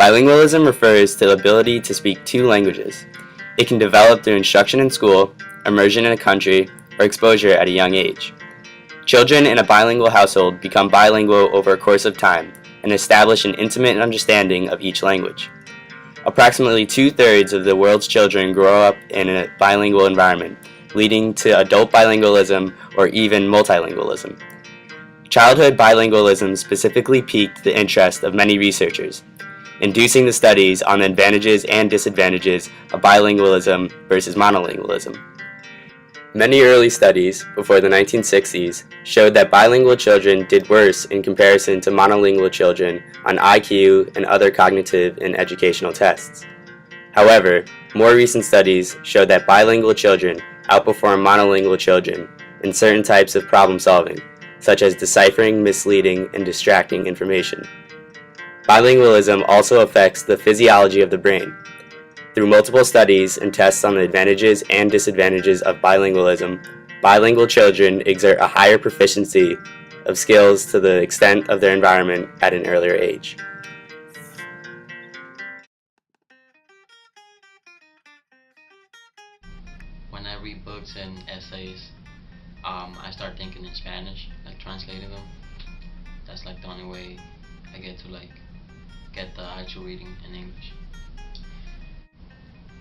Bilingualism refers to the ability to speak two languages. It can develop through instruction in school, immersion in a country, or exposure at a young age. Children in a bilingual household become bilingual over a course of time and establish an intimate understanding of each language. Approximately 2/3 of the world's children grow up in a bilingual environment, leading to adult bilingualism or even multilingualism. Childhood bilingualism specifically piqued the interest of many researchers, inducing the studies on the advantages and disadvantages of bilingualism versus monolingualism. Many early studies, before the 1960s, showed that bilingual children did worse in comparison to monolingual children on IQ and other cognitive and educational tests. However, more recent studies show that bilingual children outperform monolingual children in certain types of problem solving, such as deciphering misleading and distracting information. Bilingualism also affects the physiology of the brain. Through multiple studies and tests on the advantages and disadvantages of bilingualism, bilingual children exert a higher proficiency of skills to the extent of their environment at an earlier age. When I read books and essays, I start thinking in Spanish, like translating them. That's like the only way I get to get the actual reading in English.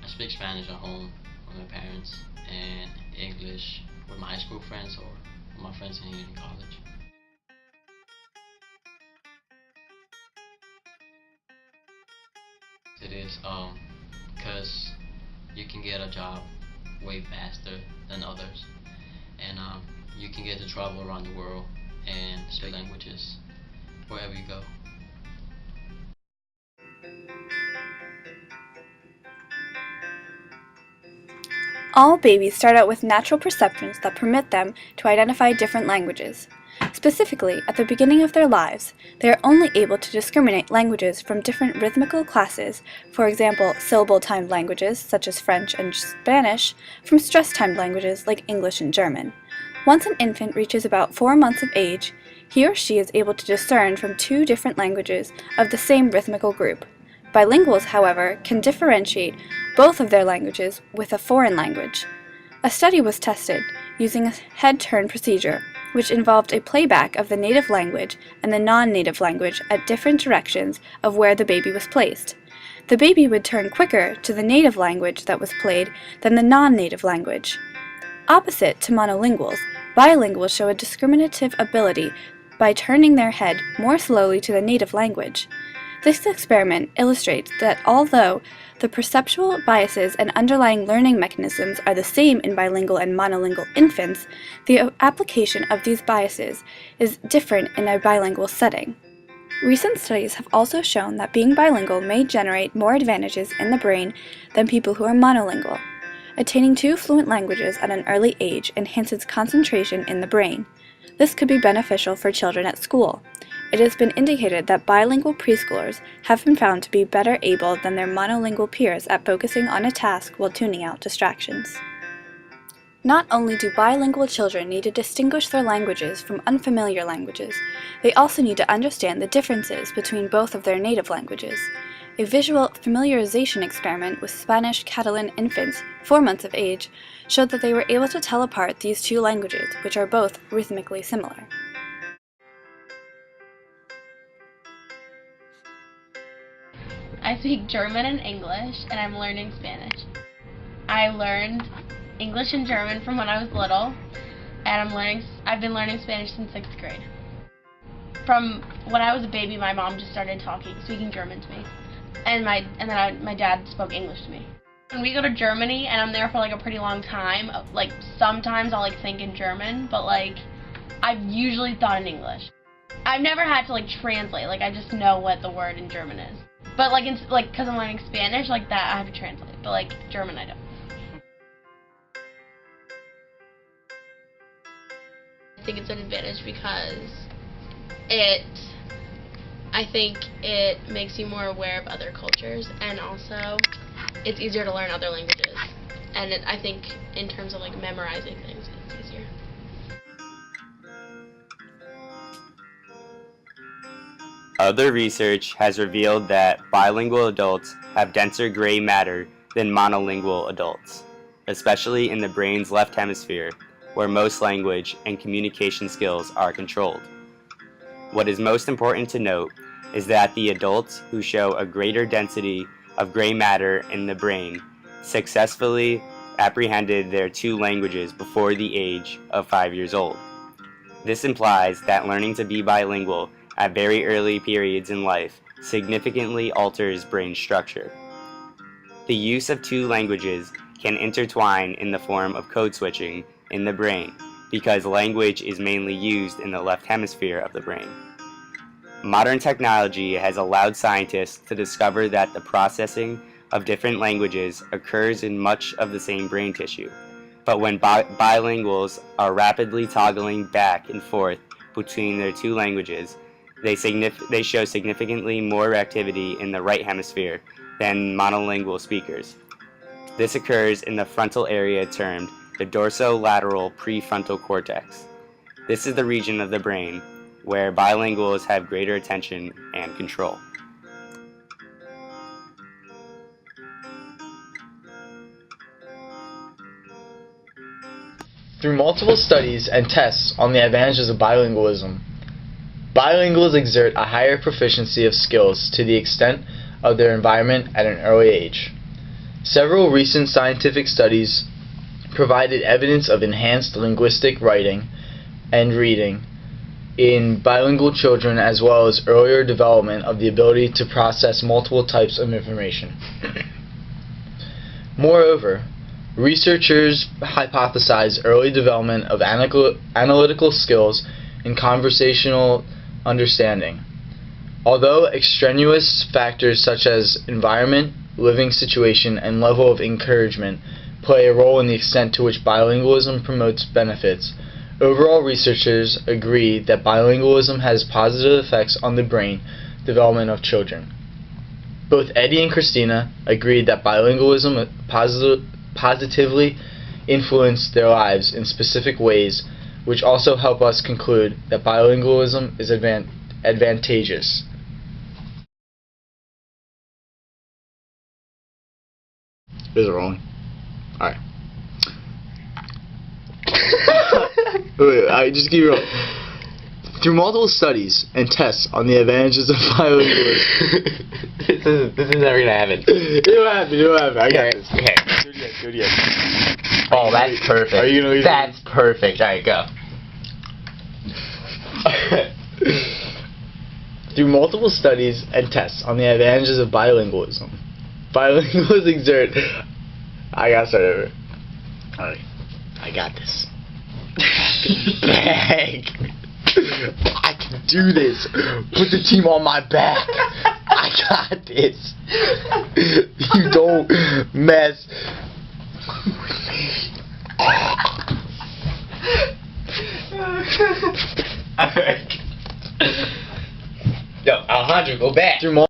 I speak Spanish at home with my parents and English with my high school friends or with my friends in college. It is because you can get a job way faster than others, and you can get to travel around the world and speak languages wherever you go. All babies start out with natural perceptions that permit them to identify different languages. Specifically, at the beginning of their lives, they are only able to discriminate languages from different rhythmical classes, for example, syllable-timed languages such as French and Spanish, from stress-timed languages like English and German. Once an infant reaches about 4 months of age, he or she is able to discern from 2 different languages of the same rhythmical group. Bilinguals, however, can differentiate both of their languages with a foreign language. A study was tested using a head-turn procedure, which involved a playback of the native language and the non-native language at different directions of where the baby was placed. The baby would turn quicker to the native language that was played than the non-native language. Opposite to monolinguals, bilinguals show a discriminative ability by turning their head more slowly to the native language. This experiment illustrates that although the perceptual biases and underlying learning mechanisms are the same in bilingual and monolingual infants, the application of these biases is different in a bilingual setting. Recent studies have also shown that being bilingual may generate more advantages in the brain than people who are monolingual. Attaining 2 fluent languages at an early age enhances concentration in the brain. This could be beneficial for children at school. It has been indicated that bilingual preschoolers have been found to be better able than their monolingual peers at focusing on a task while tuning out distractions. Not only do bilingual children need to distinguish their languages from unfamiliar languages, they also need to understand the differences between both of their native languages. A visual familiarization experiment with Spanish Catalan infants 4 months of age showed that they were able to tell apart these 2 languages, which are both rhythmically similar. I speak German and English, and I'm learning Spanish. I learned English and German from when I was little, and I've been learning Spanish since 6th grade. From when I was a baby, my mom just started speaking German to me, and my dad spoke English to me. When we go to Germany, and I'm there for a pretty long time, sometimes I'll think in German, but I've usually thought in English. I've never had to translate, I just know what the word in German is. But because I'm learning Spanish, that I have to translate. But German, I don't. I think it's an advantage because I think it makes you more aware of other cultures, and also it's easier to learn other languages. And I think in terms of memorizing things, it's easier. Other research has revealed that bilingual adults have denser gray matter than monolingual adults, especially in the brain's left hemisphere, where most language and communication skills are controlled. What is most important to note is that the adults who show a greater density of gray matter in the brain successfully apprehended their two languages before the age of 5 years old. This implies that learning to be bilingual at very early periods in life significantly alters brain structure. The use of two languages can intertwine in the form of code switching in the brain because language is mainly used in the left hemisphere of the brain. Modern technology has allowed scientists to discover that the processing of different languages occurs in much of the same brain tissue. But when bilinguals are rapidly toggling back and forth between their two languages, they show significantly more activity in the right hemisphere than monolingual speakers. This occurs in the frontal area termed the dorsolateral prefrontal cortex. This is the region of the brain where bilinguals have greater attention and control. Through multiple studies and tests on the advantages of bilingualism, bilinguals exert a higher proficiency of skills to the extent of their environment at an early age. Several recent scientific studies provided evidence of enhanced linguistic writing and reading in bilingual children, as well as earlier development of the ability to process multiple types of information. Moreover, researchers hypothesize early development of analytical skills and conversational understanding. Although extraneous factors such as environment, living situation, and level of encouragement play a role in the extent to which bilingualism promotes benefits, overall researchers agree that bilingualism has positive effects on the brain development of children. Both Eddie and Christina agreed that bilingualism positively influenced their lives in specific ways, which also help us conclude that bilingualism is advantageous. Is it rolling? Alright. Wait, just keep rolling. Through multiple studies and tests on the advantages of bilingualism. This is never gonna happen. It'll happen. I got this. Okay. Do it again. Oh, that's perfect. Are you gonna leave? That's perfect. Alright, go. Through multiple studies and tests on the advantages of bilingualism, bilinguals exert... I gotta start over. Alright. I got this. Bang! I can do this. Put the team on my back. I got this. You don't mess with me. Alright. Yo, Alejandro, go back. Through